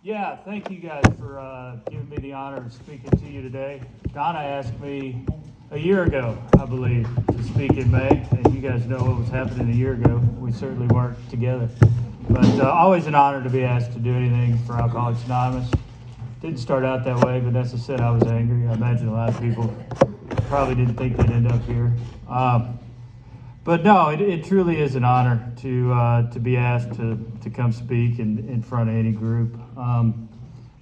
Yeah, thank you guys for giving me the honor of speaking to you today. Donna asked me a year ago, I believe, to speak in May, and you guys know what was happening a year ago. We certainly weren't together. But always an honor to be asked to do anything for Alcoholics Anonymous. Didn't start out that way, but as I said, I was angry. I imagine a lot of people probably didn't think they'd end up here. But no, it truly is an honor to be asked to come speak in front of any group.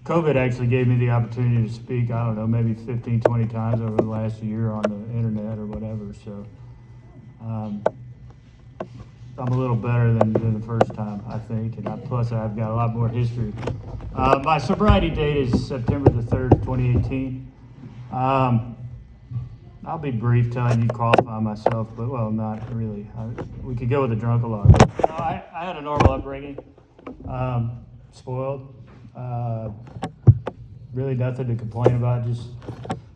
COVID actually gave me the opportunity to speak, I don't know, maybe 15, 20 times over the last year on the internet or whatever. So I'm a little better than the first time, I think. And plus, I've got a lot more history. My sobriety date is September the 3rd, 2018. I'll be brief telling you qualify myself, but well, not really. We could go with a drunk a lot. No, I had a normal upbringing, spoiled. Really nothing to complain about. Just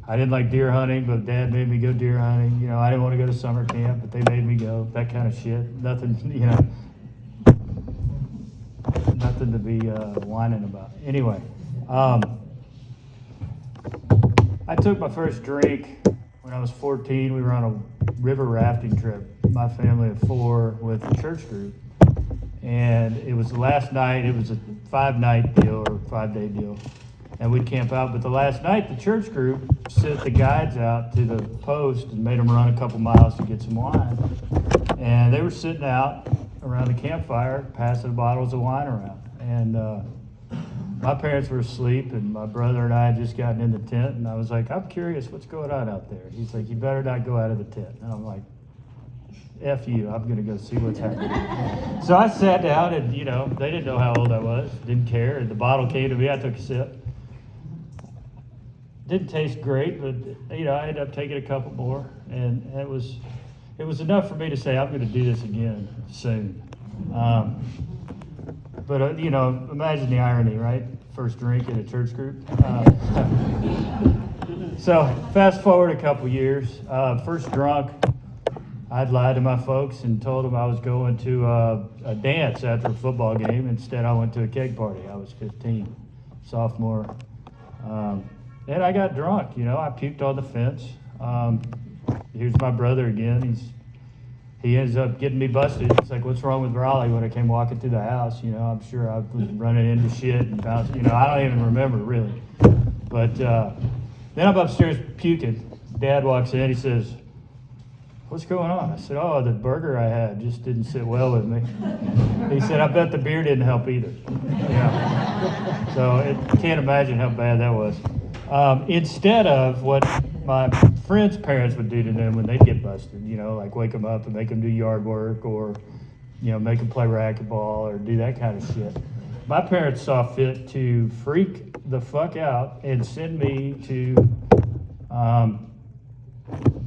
I didn't like deer hunting, but Dad made me go deer hunting. You know, I didn't want to go to summer camp, but they made me go. That kind of shit. Nothing, you know, nothing to be whining about. Anyway, I took my first drink when I was 14. We were on a river rafting trip, my family of 4 with a church group. And it was the last night. It was a 5-night deal or 5-day deal. And we'd camp out. But the last night, the church group sent the guides out to the post and made them run a couple miles to get some wine. And they were sitting out around the campfire, passing bottles of wine around. And my parents were asleep, and my brother and I had just gotten in the tent, and I was like, I'm curious, what's going on out there? He's like, you better not go out of the tent. And I'm like, F you, I'm going to go see what's happening. So I sat down, and, you know, they didn't know how old I was, didn't care. And the bottle came to me, I took a sip. Didn't taste great, but, you know, I ended up taking a couple more, and it was enough for me to say, I'm going to do this again soon. But, you know, imagine the irony, right? First drink in a church group. So fast forward a couple years. First drunk, I'd lied to my folks and told them I was going to a dance after a football game. Instead, I went to a keg party. I was 15, sophomore. And I got drunk, you know. I puked on the fence. Here's my brother again. He ends up getting me busted. It's like, what's wrong with Raleigh when I came walking through the house? You know, I'm sure I was running into shit and bouncing. You know, I don't even remember really. But then I'm upstairs puking. Dad walks in. He says, what's going on? I said, oh, the burger I had just didn't sit well with me. He said, I bet the beer didn't help either. Yeah. So I can't imagine how bad that was. Instead of what my friends' parents would do to them when they'd get busted, you know, like wake them up and make them do yard work or, you know, make them play racquetball or do that kind of shit. My parents saw fit to freak the fuck out and send me to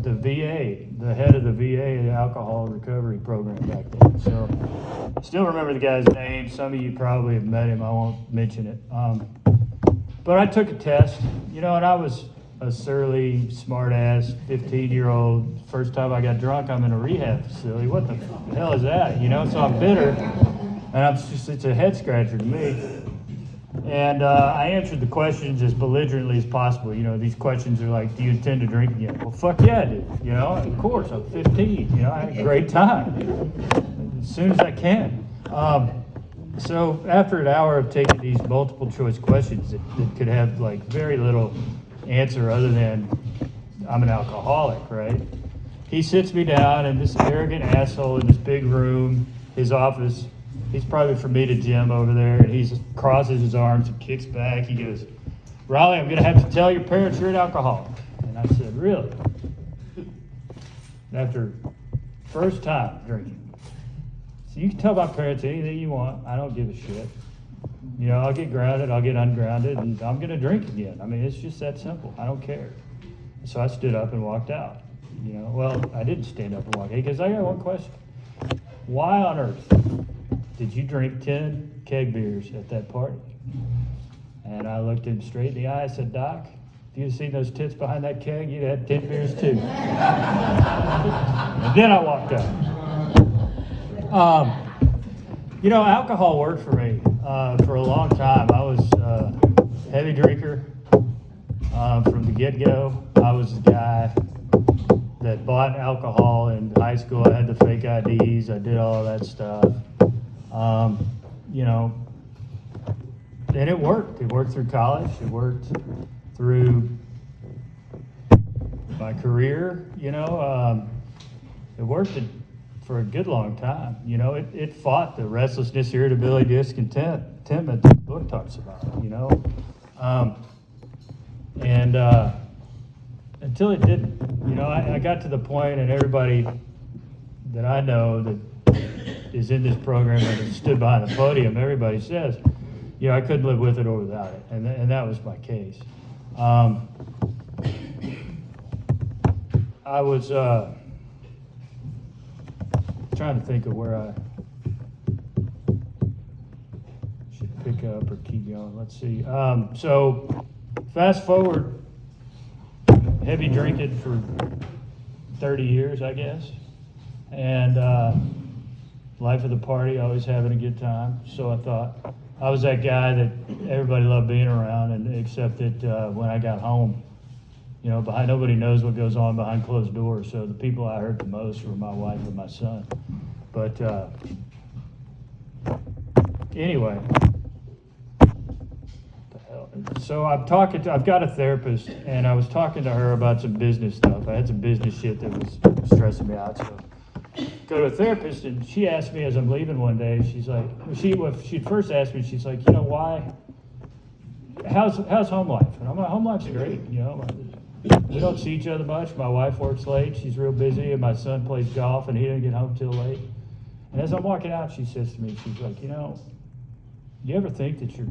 the VA, the head of the VA alcohol recovery program back then. So still remember the guy's name. Some of you probably have met him. I won't mention it. But I took a test, you know, and I was a surly, smart-ass 15-year-old. First time I got drunk, I'm in a rehab facility. What the hell is that, you know? So I'm bitter, and it's a head-scratcher to me. And I answered the questions as belligerently as possible. You know, these questions are like, do you intend to drink again? Well, fuck yeah, I do. You know, of course, I'm 15. You know, I had a great time as soon as I can. So after an hour of taking these multiple choice questions that could have like very little answer other than I'm an alcoholic, right? He sits me down in this arrogant asshole in this big room, his office. He's probably from me to Jim over there, and he crosses his arms and kicks back. He goes, Raleigh, I'm going to have to tell your parents you're an alcoholic. And I said, really? After first time drinking. So you can tell my parents anything you want. I don't give a shit. You know, I'll get grounded, I'll get ungrounded, and I'm going to drink again. I mean, it's just that simple. I don't care. So I stood up and walked out. You know, well, I didn't stand up and walk out because I got one question. Why on earth did you drink 10 keg beers at that party? And I looked him straight in the eye. I said, Doc, if you'd have seen those tits behind that keg, you'd have had 10 beers too. And then I walked out. Alcohol worked for me for a long time. I was a heavy drinker from the get-go. I was the guy that bought alcohol in high school. I had the fake IDs. I did all of that stuff. And it worked. It worked through college. It worked through my career. It worked for a good long time. It fought the restlessness, irritability, discontentment that the book talks about. And until it didn't. I got to the point, and everybody that I know that is in this program and has stood behind the podium, everybody says, I couldn't live with it or without it, and that was my case. I was trying to think of where I should pick up or keep going. Let's see. So fast forward, heavy drinking for 30 years, I guess, and life of the party, always having a good time. So I thought I was that guy that everybody loved being around, and except that when I got home, nobody knows what goes on behind closed doors. So the people I hurt the most were my wife and my son. But anyway, so I've got a therapist, and I was talking to her about some business stuff. I had some business shit that was stressing me out. So go to a therapist, and she asked me as I'm leaving one day, she's like, she'd first asked me, she's like, why, how's home life? And I'm like, home life's great, we don't see each other much. My wife works late, she's real busy, and my son plays golf, and he doesn't get home till late. And as I'm walking out, she says to me, she's like, you ever think that your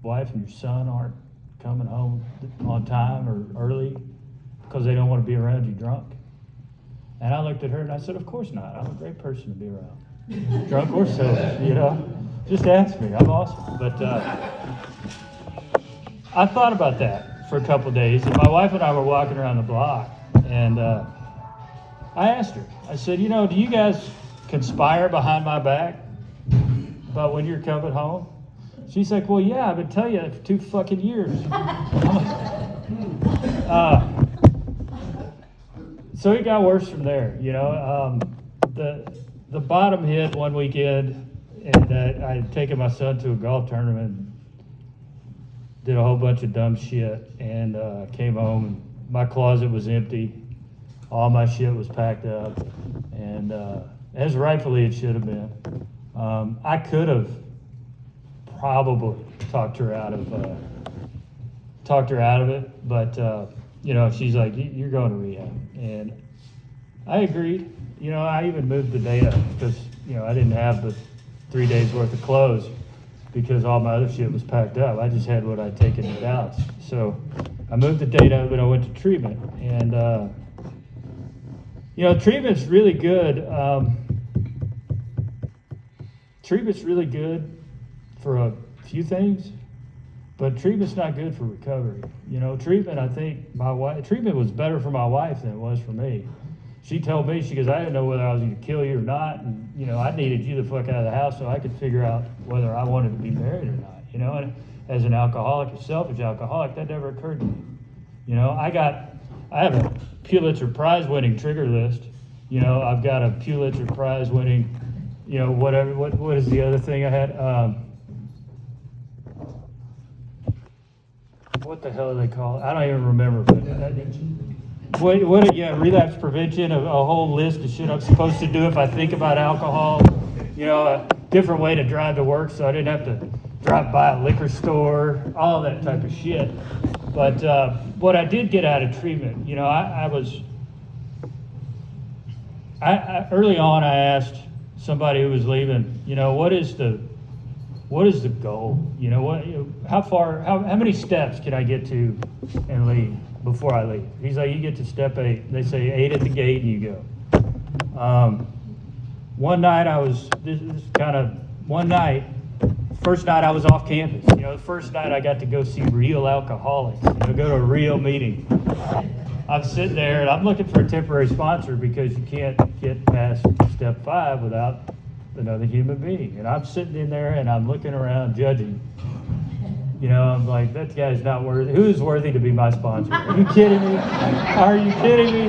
wife and your son aren't coming home on time or early because they don't want to be around you drunk? And I looked at her and I said, of course not. I'm a great person to be around. Drunk or sober, Just ask me. I'm awesome. But I thought about that for a couple of days. And my wife and I were walking around the block. And I asked her, I said, do you guys conspire behind my back about when you're coming home? She's like, well, yeah, I've been telling you that for 2 fucking years. So it got worse from there, The bottom hit one weekend, and I had taken my son to a golf tournament, did a whole bunch of dumb shit, and came home, and my closet was empty. All my shit was packed up, and as rightfully it should have been. I could have probably talked her out of it, but she's like, you're going to rehab, and I agreed. I even moved the data because I didn't have the 3 days worth of clothes because all my other shit was packed up. I just had what I'd taken to Dallas. So I moved the data, but I went to treatment, and treatment's really good. Treatment's really good for a few things, but treatment's not good for recovery. Treatment, I think treatment was better for my wife than it was for me. She told me, she goes, I didn't know whether I was going to kill you or not, and I needed you the fuck out of the house so I could figure out whether I wanted to be married or not. And as an alcoholic, a selfish alcoholic, that never occurred to me. I have a Pulitzer Prize winning trigger list. I've got a Pulitzer Prize winning, whatever. What is the other thing I had? What the hell do they call it? I don't even remember. But relapse prevention, a whole list of shit I'm supposed to do if I think about alcohol. A different way to drive to work so I didn't have to drive by a liquor store, all that type of shit. But what I did get out of treatment, early on I asked somebody who was leaving, what is the goal? How many steps can I get to and leave before I leave? He's like, you get to step 8. They say 8 at the gate and you go. One night first night I was off campus. The first night I got to go see real alcoholics, go to a real meeting. I'm sitting there and I'm looking for a temporary sponsor because you can't get past step 5 without another human being. And I'm sitting in there and I'm looking around judging. You know, I'm like, that guy's not worthy. Who's worthy to be my sponsor? Are you kidding me? Are you kidding me?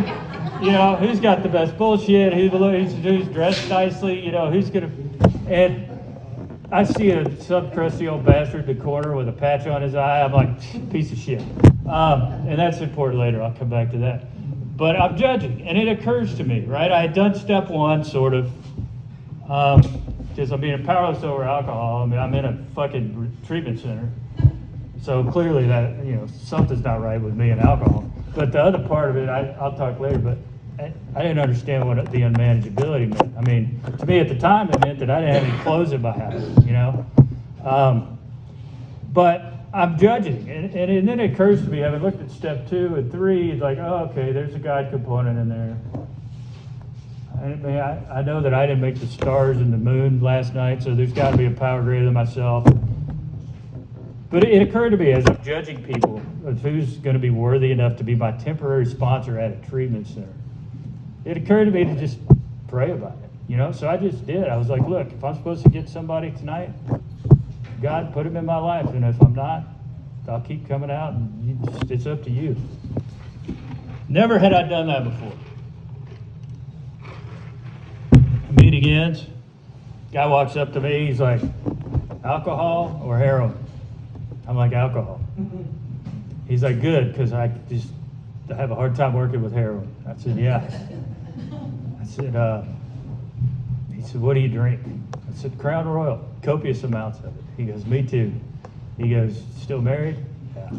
You know, who's got the best bullshit? Who's dressed nicely? You know, who's gonna? And I see some crusty old bastard in the corner with a patch on his eye. I'm like, piece of shit. And that's important later. I'll come back to that. But I'm judging, and it occurs to me, right? I had done step one, sort of, because I'm being powerless over alcohol. I mean, I'm in a fucking treatment center. So clearly that, you know, something's not right with me and alcohol. But the other part of it, I'll talk later, but I didn't understand what the unmanageability meant. I mean, to me at the time, it meant that I didn't have any clothes in my house, you know? But I'm judging, and then it occurs to me, having looked at step 2 and 3, it's like, oh, okay, there's a guide component in there. I know that I didn't make the stars and the moon last night, so there's got to be a power greater than myself. But it occurred to me as I'm judging people of who's going to be worthy enough to be my temporary sponsor at a treatment center. It occurred to me to just pray about it, you know? So I just did. I was like, look, if I'm supposed to get somebody tonight, God, put him in my life. And if I'm not, I'll keep coming out, and it's up to you. Never had I done that before. Meeting ends. Guy walks up to me. He's like, alcohol or heroin? I'm like, alcohol. He's like, good, because I have a hard time working with heroin. I said, yeah. I said, he said, what do you drink? I said, Crown Royal, copious amounts of it. He goes, me too. He goes, still married? Yeah.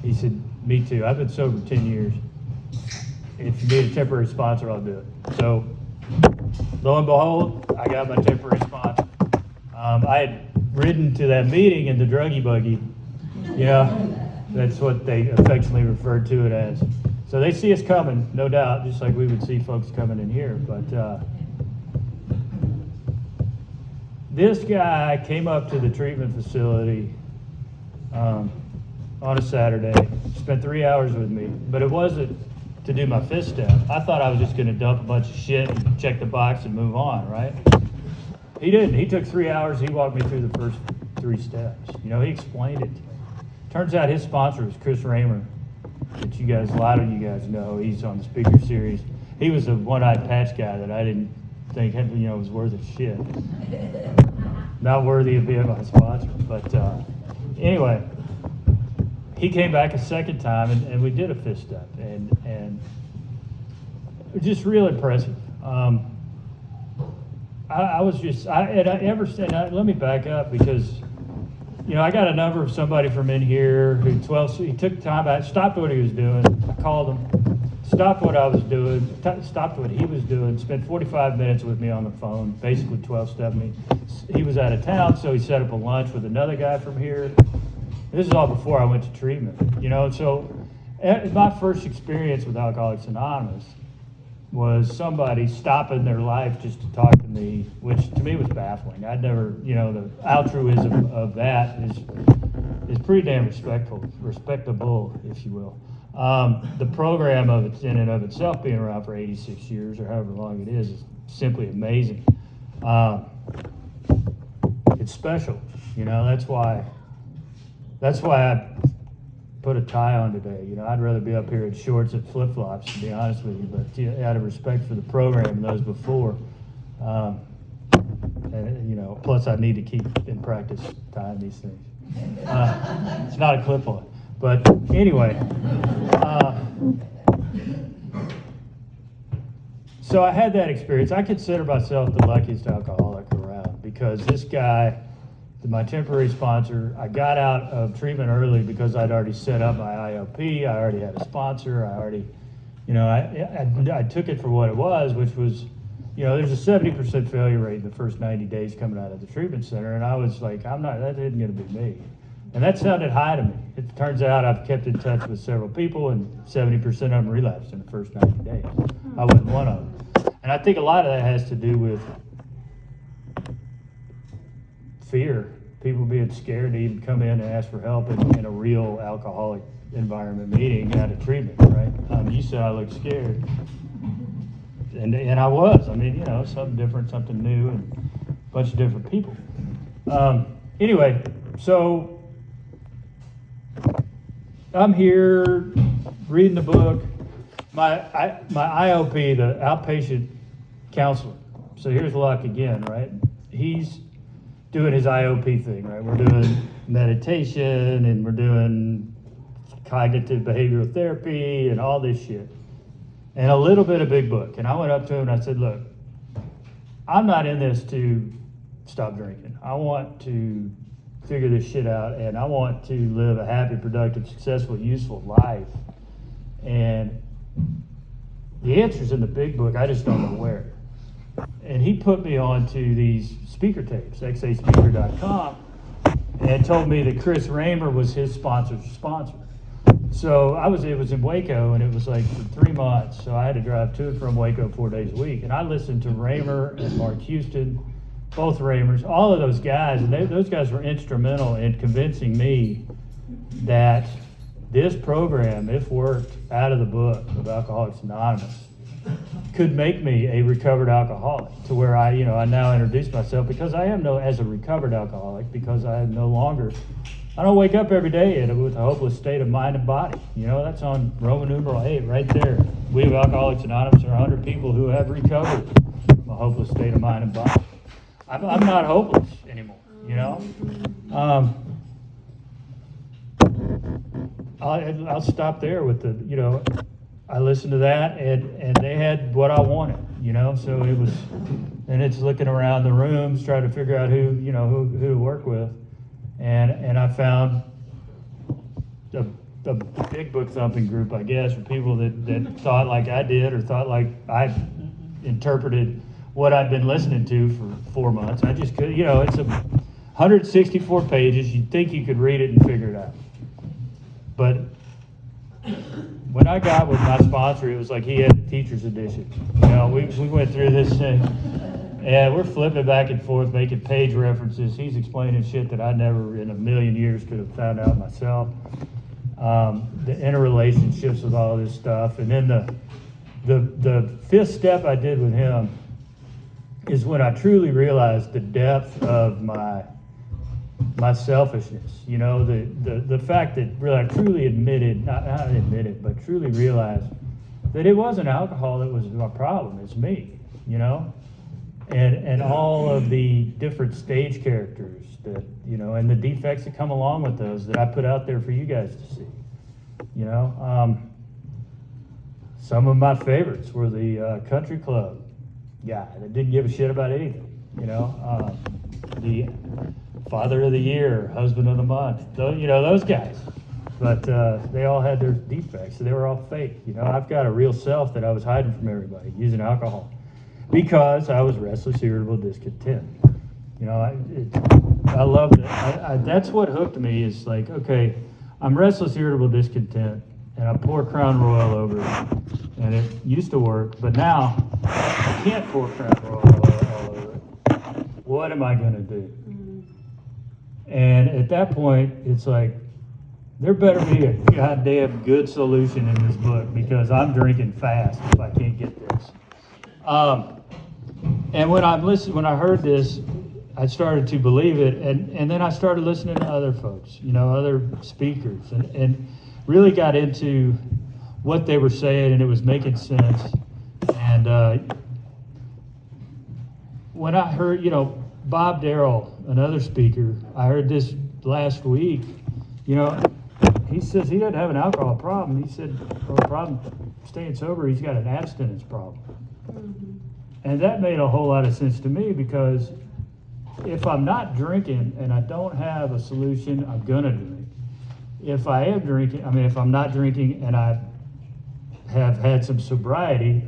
He said, me too. I've been sober 10 years. If you need a temporary sponsor, I'll do it. So, lo and behold, I got my temporary sponsor. I had ridden to that meeting in the druggy buggy. You know, that's what they affectionately referred to it as. So they see us coming, no doubt, just like we would see folks coming in here. But this guy came up to the treatment facility on a Saturday, spent 3 hours with me, but it wasn't to do my fifth step. I thought I was just going to dump a bunch of shit and check the box and move on, right? He didn't. He took 3 hours. He walked me through the first 3 steps. You know, he explained it to me. Turns out his sponsor was Chris Raymer, that you guys, a lot of you guys know. He's on the speaker series. He was a one-eyed patch guy that I didn't think, you know, was worth a shit. Not worthy of being my sponsor. But anyway, he came back a second time, and we did a fifth step, and it was just real impressive. Let me back up, because, you know, I got a number of somebody from in here who he took time out, stopped what he was doing. I called him, stopped what I was doing, stopped what he was doing, spent 45 minutes with me on the phone, basically 12-step me. He was out of town, so he set up a lunch with another guy from here. This is all before I went to treatment, you know. So my first experience with Alcoholics Anonymous was somebody stopping their life just to talk to me, which to me was baffling. I'd never, you know, the altruism of that is pretty damn respectable, if you will. The program of it in and of itself, being around for 86 years or however long it is simply amazing. It's special, you know. That's why I put a tie on today. You know, I'd rather be up here in shorts and flip-flops, to be honest with you, but you know, out of respect for the program and those before, and, you know, plus I need to keep in practice tying these things. It's not a clip-on, but anyway, so I had that experience. I consider myself the luckiest alcoholic around, because this guy, my temporary sponsor, I got out of treatment early because I'd already set up my IOP. I already had a sponsor. I already, you know, I took it for what it was, which was, you know, there's a 70% failure rate in the first 90 days coming out of the treatment center. And I was like, that isn't going to be me. And that sounded high to me. It turns out I've kept in touch with several people, and 70% of them relapsed in the first 90 days. I wasn't one of them. And I think a lot of that has to do with fear, people being scared to even come in and ask for help in a real alcoholic environment meeting out of treatment, right? You said I look scared. And I was. I mean, something different, something new, and a bunch of different people. Anyway, so I'm here reading the book. My IOP, the outpatient counselor. So here's luck again, right? He's doing his IOP thing, right? We're doing meditation and we're doing cognitive behavioral therapy and all this shit. And a little bit of big book. And I went up to him and I said, look, I'm not in this to stop drinking. I want to figure this shit out, and I want to live a happy, productive, successful, useful life. And the answer's in the big book. I just don't know where. And he put me onto these speaker tapes, xaspeaker.com, and told me that Chris Raymer was his sponsor's sponsor. So it was in Waco, and it was like for 3 months. So I had to drive to and from Waco 4 days a week. And I listened to Raymer and Mark Houston, both Raymers, all of those guys. And those guys were instrumental in convincing me that this program, if worked out of the book of Alcoholics Anonymous, could make me a recovered alcoholic, to where I now introduce myself because I am as a recovered alcoholic, because I don't wake up every day with a hopeless state of mind and body. That's on Roman numeral 8 right there. We of Alcoholics Anonymous are 100 people who have recovered from a hopeless state of mind and body. I'm not hopeless anymore, I'll stop there with I listened to that, and they had what I wanted, so it was, and it's looking around the rooms, trying to figure out who to work with. And I found a big book thumping group, I guess, for people that thought like I did, or thought like I interpreted what I'd been listening to for 4 months. I just could, it's 164 pages. You'd think you could read it and figure it out. But when I got with my sponsor, it was like he had the teacher's edition. We went through this thing, and we're flipping back and forth, making page references. He's explaining shit that I never in a million years could have found out myself. The interrelationships with all this stuff. And then the fifth step I did with him is when I truly realized the depth of my selfishness. The fact that really I truly admitted, not admitted, but truly realized that it wasn't alcohol that was my problem, it's me, and all of the different stage characters that, and the defects that come along with those that I put out there for you guys to see. Some of my favorites were the country club guy that didn't give a shit about anything, the father of the year, husband of the month, those guys. But they all had their defects, so they were all fake. I've got a real self that I was hiding from everybody, using alcohol, because I was restless, irritable, discontent. I loved it. That's what hooked me, is like, okay, I'm restless, irritable, discontent, and I pour Crown Royal over it, and it used to work, but now I can't pour Crown Royal all over it. What am I going to do? And at that point, it's like, there better be a goddamn good solution in this book, because I'm drinking fast if I can't get this. And when I heard this, I started to believe it, and then I started listening to other folks, other speakers, and really got into what they were saying, and it was making sense. And when I heard, Bob Darrell, another speaker, I heard this last week, he says he doesn't have an alcohol problem. He said, or a problem staying sober, he's got an abstinence problem. Mm-hmm. And that made a whole lot of sense to me, because if I'm not drinking and I don't have a solution, I'm gonna drink. If I am drinking, if I'm not drinking and I have had some sobriety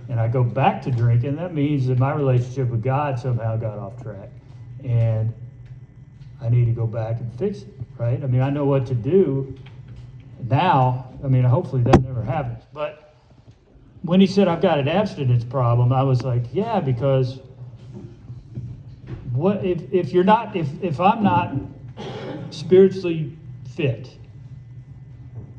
and I go back to drinking, that means that my relationship with God somehow got off track, and I need to go back and fix it, right? I know what to do now. Hopefully that never happens. But when he said I've got an abstinence problem, I was like, yeah, because what if I'm not spiritually fit,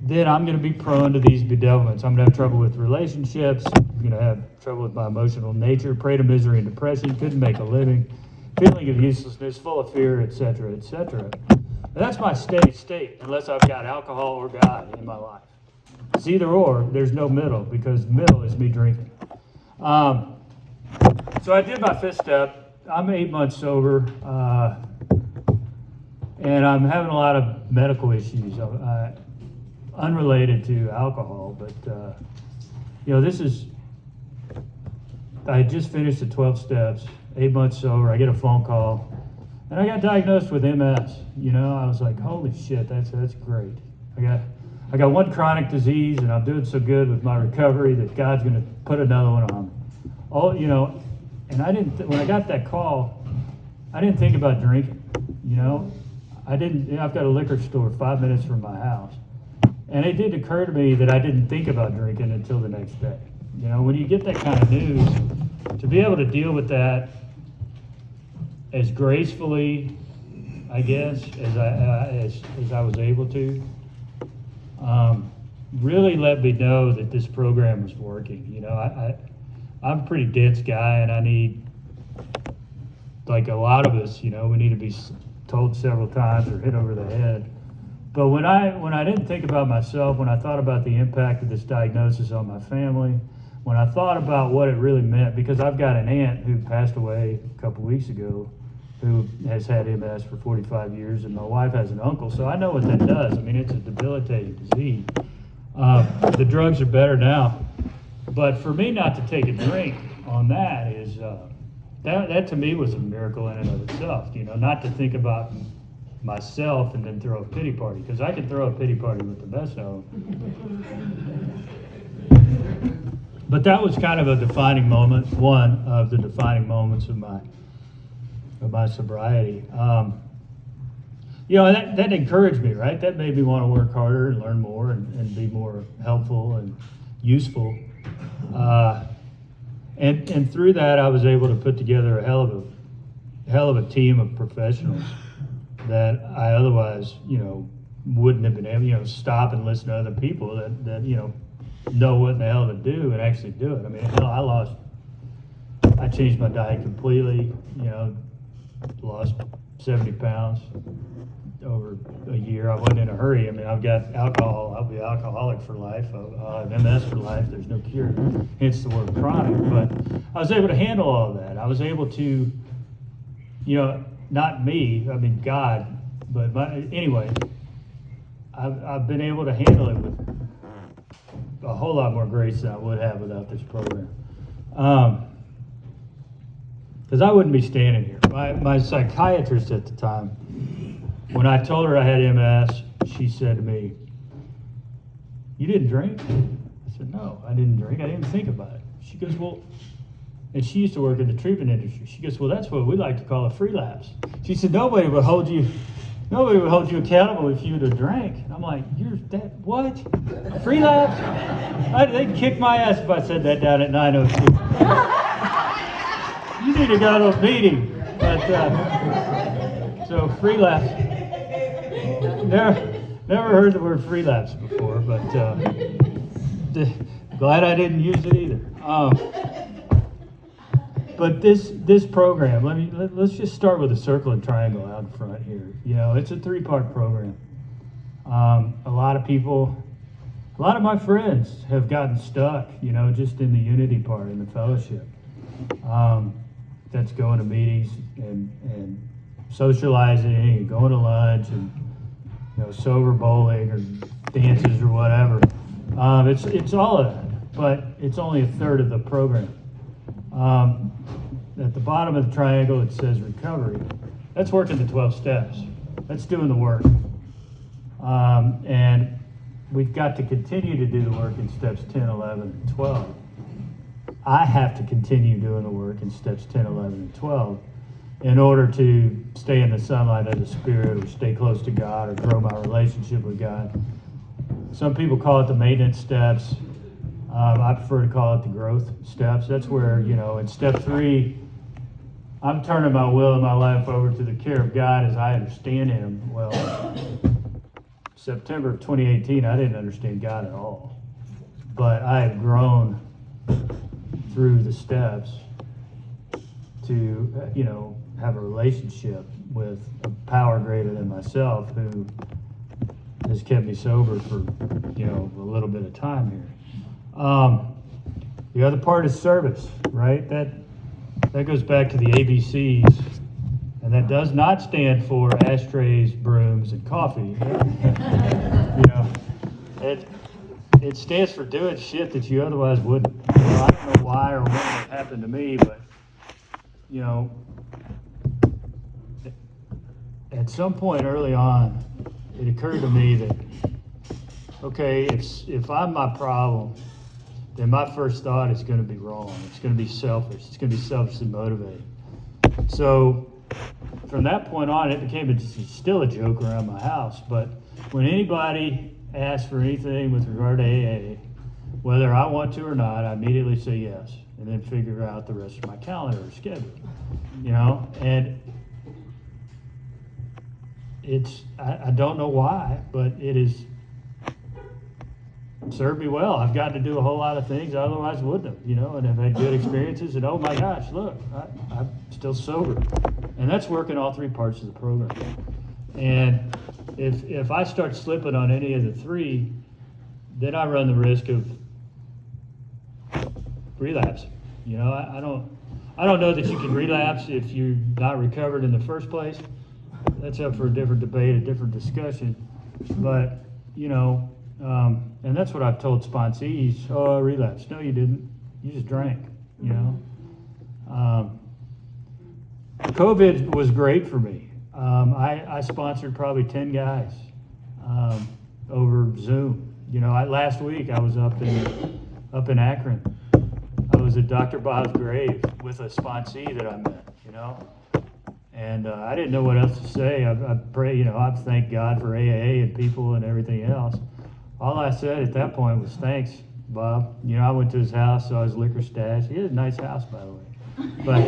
then I'm going to be prone to these bedevilments. I'm going to have trouble with relationships. have trouble with my emotional nature, prey to misery and depression, couldn't make a living, feeling of uselessness, full of fear, etc., etc. That's my steady state, unless I've got alcohol or God in my life. It's either or, there's no middle, because middle is me drinking. So I did my fifth step. I'm 8 months sober, and I'm having a lot of medical issues, unrelated to alcohol, but I had just finished the 12 steps, 8 months sober. I get a phone call, and I got diagnosed with MS. I was like, holy shit, that's great. I got one chronic disease, and I'm doing so good with my recovery that God's going to put another one on me. And I didn't. When I got that call, I didn't think about drinking. I've got a liquor store 5 minutes from my house, and it did occur to me that I didn't think about drinking until the next day. When you get that kind of news, to be able to deal with that as gracefully, I guess, as I was able to, really let me know that this program was working. I'm a pretty dense guy, and I need, like a lot of us, we need to be told several times or hit over the head. But when I didn't think about myself, when I thought about the impact of this diagnosis on my family, when I thought about what it really meant, because I've got an aunt who passed away a couple weeks ago who has had MS for 45 years, and my wife has an uncle, so I know what that does. I mean, it's a debilitating disease. The drugs are better now, but for me not to take a drink on that is, that to me was a miracle in and of itself, not to think about myself and then throw a pity party, because I can throw a pity party with the best of them. But that was kind of a defining moment, one of the defining moments of my sobriety. That encouraged me, right? That made me want to work harder and learn more and be more helpful and useful. And through that, I was able to put together a hell of a team of professionals that I otherwise, wouldn't have been able, stop and listen to other people that know what in the hell to do and actually do it. I mean, hell, I changed my diet completely, lost 70 pounds over a year. I wasn't in a hurry. I mean, I've got alcohol. I'll be alcoholic for life. I'll have MS for life. There's no cure. Hence the word chronic. But I was able to handle all of that. I was able to, not me, I mean God, but anyway, I've been able to handle it with a whole lot more grace than I would have without this program. Because I wouldn't be standing here. My psychiatrist at the time, when I told her I had MS, she said to me, "You didn't drink?" I said, "No, I didn't drink. I didn't think about it." She goes, "Well," and she used to work in the treatment industry. She goes, "Well, that's what we like to call a free lapse." She said, Nobody would hold you accountable if you would have drank. And I'm like, "You're that, what? A free lapse?" They'd kick my ass if I said that down at 902. You need to go to a meeting. But, so free lapse. Never heard the word free lapse before, but glad I didn't use it either. But this program, let's just start with a circle and triangle out in front here. It's a 3-part program. A lot of my friends have gotten stuck, just in the unity part, in the fellowship. That's going to meetings and socializing and going to lunch and sober bowling or dances or whatever. It's all of that, but it's only a third of the program. At the bottom of the triangle it says recovery. That's working the 12 steps. That's doing the work. And we've got to continue to do the work in steps 10, 11, and 12. I have to continue doing the work in steps 10, 11, and 12 in order to stay in the sunlight of the Spirit or stay close to God or grow my relationship with God. Some people call it the maintenance steps. I prefer to call it the growth steps. That's where, in step 3, I'm turning my will and my life over to the care of God as I understand Him. Well, September of 2018, I didn't understand God at all. But I have grown through the steps to, have a relationship with a power greater than myself who has kept me sober for, a little bit of time here. The other part is service, right? That goes back to the ABCs, and that does not stand for ashtrays, brooms, and coffee. It stands for doing shit that you otherwise wouldn't. I don't know why or when it happened to me, but at some point early on, it occurred to me that, okay, if I'm my problem, then my first thought is going to be wrong. It's going to be selfish. It's going to be selfishly motivated. So from that point on, it became still a joke around my house. But when anybody asks for anything with regard to AA, whether I want to or not, I immediately say yes, and then figure out the rest of my calendar or schedule. And I don't know why, but it has served me well. I've gotten to do a whole lot of things I otherwise wouldn't have, and I've had good experiences, and oh my gosh, look, I'm still sober. And that's working all three parts of the program. And if I start slipping on any of the three, then I run the risk of relapse. I don't know that you can relapse if you're not recovered in the first place. That's up for a different debate, a different discussion. But, and that's what I've told sponsees. Oh, I relapsed. No, you didn't. You just drank, COVID was great for me. I sponsored probably 10 guys over Zoom. Last week I was up in Akron. I was at Dr. Bob's grave with a sponsee that I met, and I didn't know what else to say. I pray, I thank God for AA and people and everything else. All I said at that point was, thanks, Bob. I went to his house, saw his liquor stash. He had a nice house, by the way. But,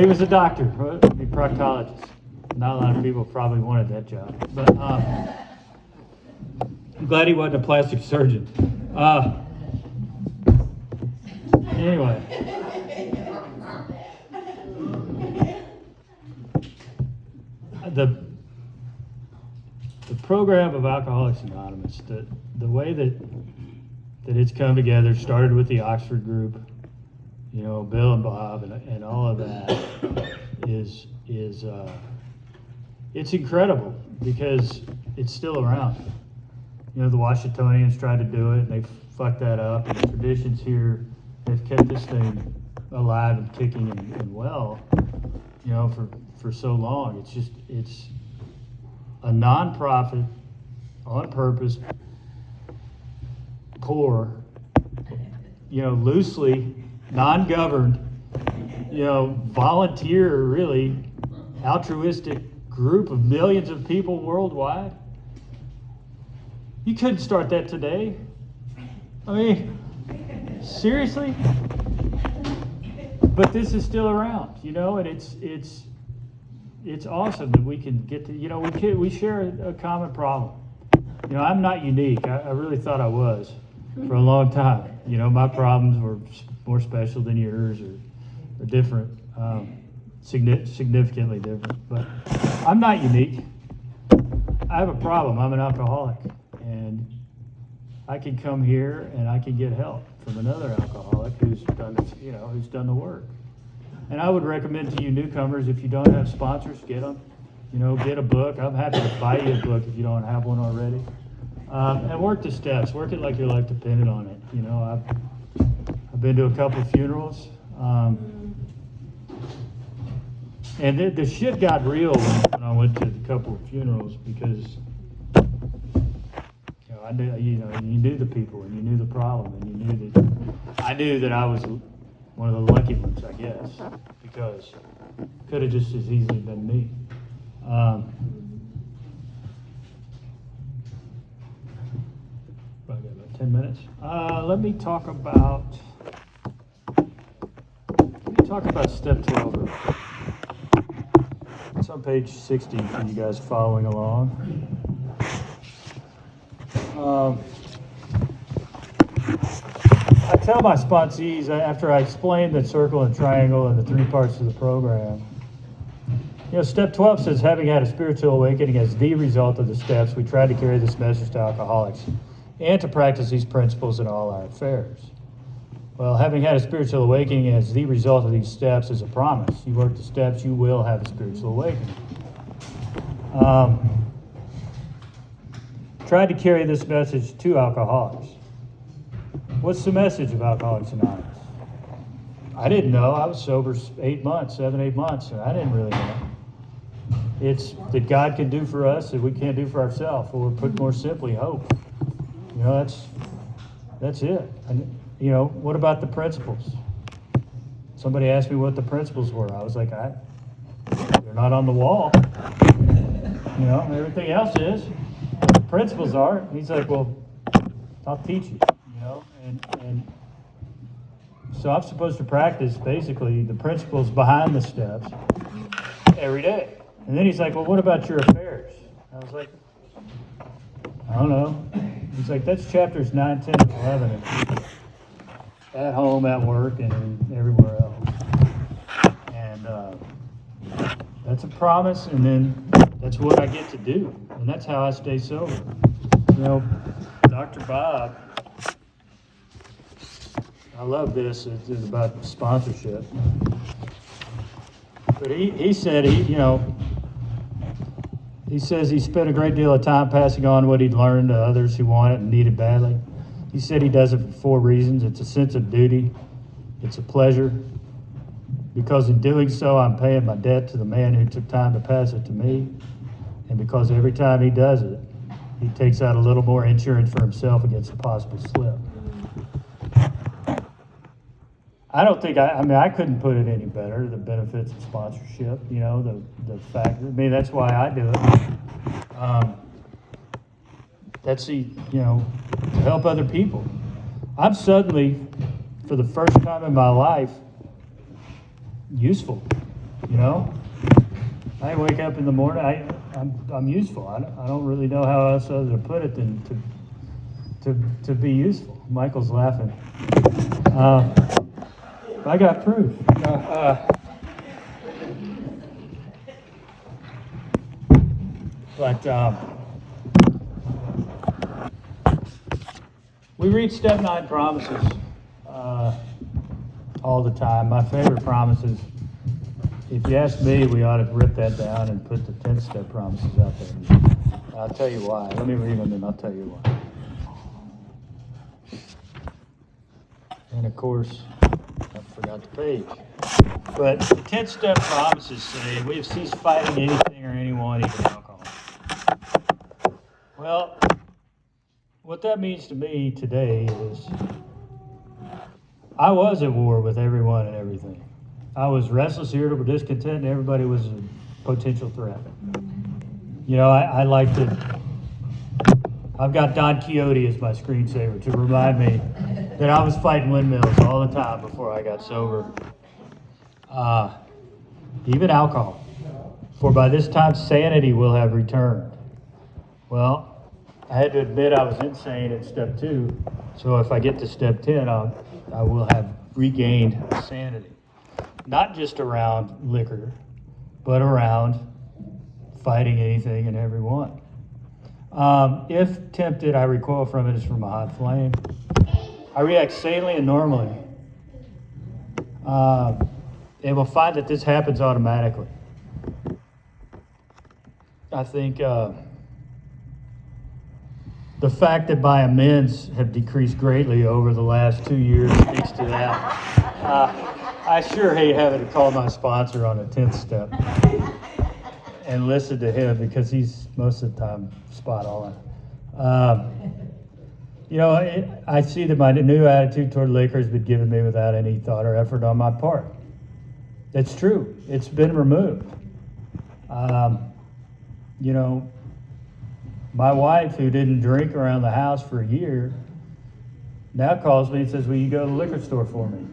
he was a doctor, a proctologist. Not a lot of people probably wanted that job. But I'm glad he wasn't a plastic surgeon. Anyway. The program of Alcoholics Anonymous, the way that it's come together, started with the Oxford group, Bill and Bob and all of that is it's incredible because it's still around. The Washingtonians tried to do it and they fucked that up, and the traditions here have kept this thing alive and kicking and well, for so long. It's a non-profit, on purpose, poor, loosely non-governed, volunteer, really altruistic group of millions of people worldwide. You couldn't start that today. I mean, seriously? But this is still around, and it's awesome that we can get to, we share a common problem. I'm not unique. I really thought I was for a long time. My problems were more special than yours or different, significantly different. But I'm not unique. I have a problem. I'm an alcoholic. And I can come here and I can get help from another alcoholic who's done this, who's done the work. And I would recommend to you newcomers, if you don't have sponsors, get them. Get a book. I'm happy to buy you a book if you don't have one already. And work the steps. Work it like your life depended on it. I've been to a couple of funerals. And the shit got real when I went to a couple of funerals because I knew, you knew the people and you knew the problem and I knew that I was one of the lucky ones, I guess, because could have just as easily been me. Probably got about 10 minutes. Let me talk about step 12. It's on page 60 for you guys following along. I tell my sponsees, after I explain the circle and triangle and the 3 parts of the program, step 12 says, having had a spiritual awakening as the result of the steps, we try to carry this message to alcoholics and to practice these principles in all our affairs. Well, having had a spiritual awakening as the result of these steps is a promise. You work the steps, you will have a spiritual awakening. Tried to carry this message to alcoholics. What's the message of Alcoholics Anonymous? I didn't know. I was sober 7, 8 months, and I didn't really know. It's that God can do for us that we can't do for ourselves, or put more simply, hope. That's it. And, what about the principles? Somebody asked me what the principles were. I was like, they're not on the wall. Everything else is. But the principles are. He's like, well, I'll teach you, and so I'm supposed to practice basically the principles behind the steps every day. And then he's like, well, what about your affairs? I was like, I don't know. He's like, that's chapters 9, 10, and 11. At home, at work, and everywhere else. And that's a promise, and then that's what I get to do. And that's how I stay sober. Dr. Bob, I love this. It's about sponsorship. But he said he says he spent a great deal of time passing on what he'd learned to others who want it and need it badly. He said he does it for 4 reasons. It's a sense of duty. It's a pleasure. Because in doing so, I'm paying my debt to the man who took time to pass it to me. And because every time he does it, he takes out a little more insurance for himself against a possible slip. I don't think, I couldn't put it any better, the benefits of sponsorship, the fact, that's why I do it. That's to help other people. I'm suddenly, for the first time in my life, useful, I wake up in the morning, I'm useful. I don't really know how else other to put it than to be useful. Michael's laughing. I got proof. We read step 9 promises all the time. My favorite promises, if you ask me, we ought to rip that down and put the 10 step promises out there. I'll tell you why. Let me read them and I'll tell you why. And of course, I forgot the page. But the 10 step promises say, we have ceased fighting anything or anyone, even alcohol. Well, what that means to me today is I was at war with everyone and everything. I was restless, irritable, discontent, and everybody was a potential threat. I like to, I've got Don Quixote as my screensaver to remind me that I was fighting windmills all the time before I got sober. Even alcohol. For by this time, sanity will have returned. Well, I had to admit I was insane at step 2. So if I get to step 10, I will have regained sanity. Not just around liquor, but around fighting anything and everyone. If tempted, I recoil from it as from a hot flame. I react sanely and normally. And we'll find that this happens automatically. I think the fact that my amends have decreased greatly over the last 2 years speaks to that. I sure hate having to call my sponsor on a 10th step and listen to him because he's most of the time spot on. I see that my new attitude toward liquor has been given me without any thought or effort on my part. It's true. It's been removed. My wife, who didn't drink around the house for a year, now calls me and says, will you go to the liquor store for me?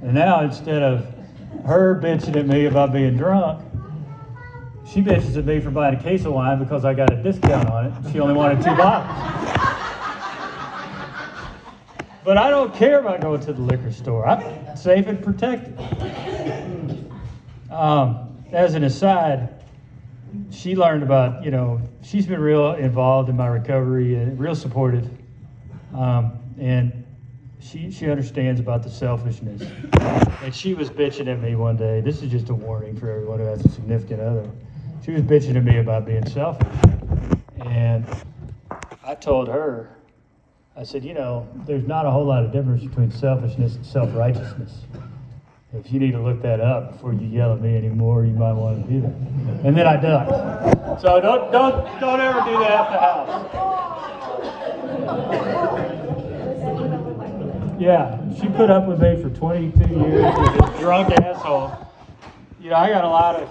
And now instead of her bitching at me about being drunk, she bitches at me for buying a case of wine because I got a discount on it. She only wanted 2 bottles. But I don't care about going to the liquor store. I'm safe and protected. As an aside, she learned about, she's been real involved in my recovery and real supportive. And she understands about the selfishness. And she was bitching at me one day. This is just a warning for everyone who has a significant other. She was bitching at me about being selfish. And I told her, I said, there's not a whole lot of difference between selfishness and self-righteousness. If you need to look that up before you yell at me anymore, you might want to do that. And then I ducked. So don't ever do that at the house. Yeah, she put up with me for 22 years as a drunk asshole. I got a lot of,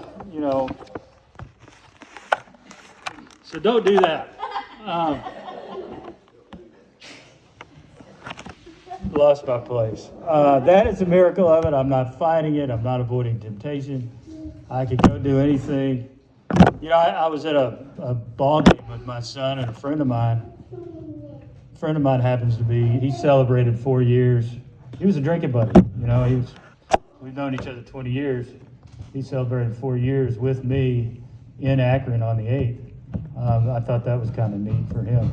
so don't do that. Lost my place. That is a miracle of it. I'm not fighting it. I'm not avoiding temptation. I could go do anything. I was at a ball game with my son and a friend of mine. A friend of mine happens to be, he celebrated 4 years. He was a drinking buddy. We've known each other 20 years. He celebrated 4 years with me in Akron on the 8th. I thought that was kind of neat for him.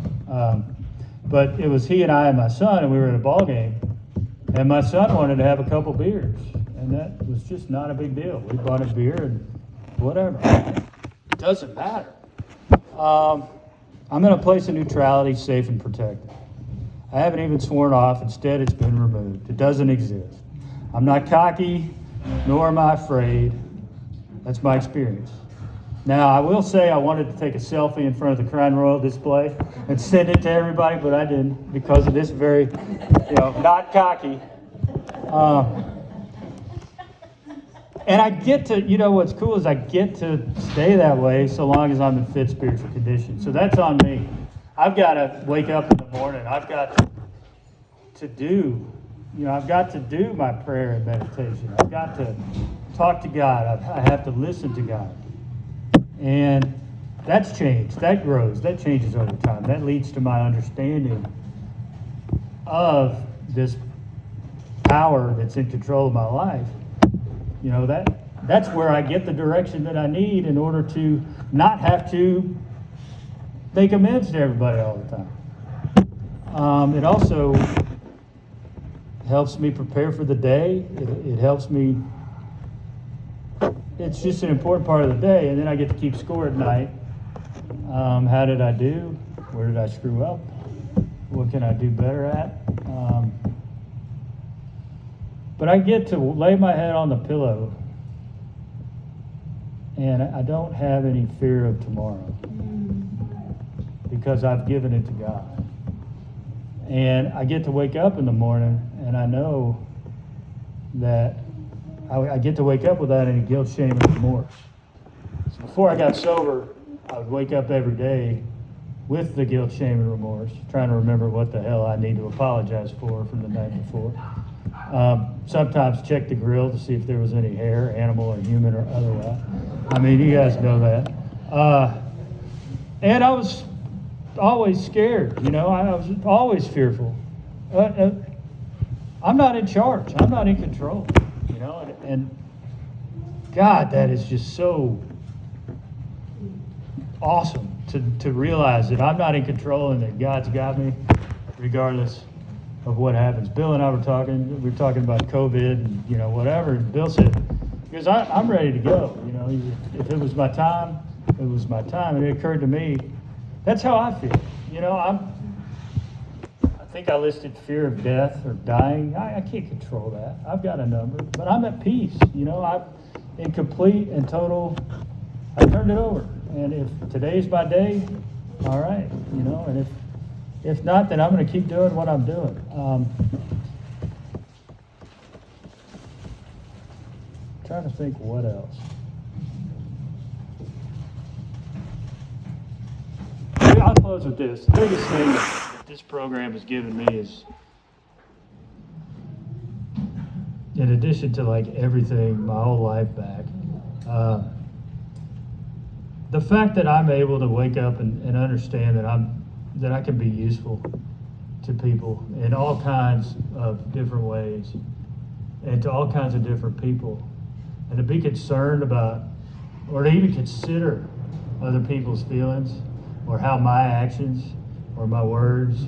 But it was he and I and my son, and we were at a ball game, and my son wanted to have a couple beers, and that was just not a big deal. We bought a beer and whatever. It doesn't matter. I'm in a place of neutrality, safe and protected. I haven't even sworn off. Instead, it's been removed. It doesn't exist. I'm not cocky, nor am I afraid. That's my experience. Now, I will say I wanted to take a selfie in front of the Crown Royal display and send it to everybody, but I didn't because of this very, not cocky. And I get to, what's cool is I get to stay that way so long as I'm in fit spiritual condition. So that's on me. I've got to wake up in the morning. I've got to do, I've got to do my prayer and meditation. I've got to talk to God. I have to listen to God. And that's changed, that grows, that changes over time. That leads to my understanding of this power that's in control of my life. That's where I get the direction that I need in order to not have to make amends to everybody all the time. It also helps me prepare for the day. It helps me. It's just an important part of the day, and then I get to keep score at night. How did I do? Where did I screw up? What can I do better at? But I get to lay my head on the pillow, and I don't have any fear of tomorrow because I've given it to God. And I get to wake up in the morning, and I know that I get to wake up without any guilt, shame, and remorse. So before I got sober, I would wake up every day with the guilt, shame, and remorse, trying to remember what the hell I need to apologize for from the night before. Sometimes check the grill to see if there was any hair, animal or human or otherwise. I mean, you guys know that. And I was always scared, I was always fearful. I'm not in charge. I'm not in control. And God, that is just so awesome to realize that I'm not in control and that God's got me regardless of what happens. Bill and I were talking about COVID and, whatever. And Bill said, because I'm ready to go. If it was my time, it was my time. And it occurred to me, that's how I feel. I think I listed fear of death or dying. I can't control that. I've got a number, but I'm at peace. I'm in complete and total. I turned it over, and if today's my day, all right. And if not, then I'm going to keep doing what I'm doing. Trying to think what else. I'll close with this. The biggest thing that this program has given me is, in addition to everything, my whole life back, the fact that I'm able to wake up and understand that I can be useful to people in all kinds of different ways and to all kinds of different people. And to be concerned about, or to even consider other people's feelings or how my actions or my words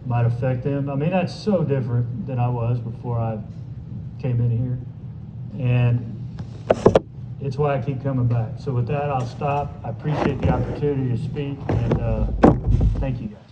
might affect them. I mean, that's so different than I was before I came in here. And it's why I keep coming back. So with that, I'll stop. I appreciate the opportunity to speak, and thank you guys.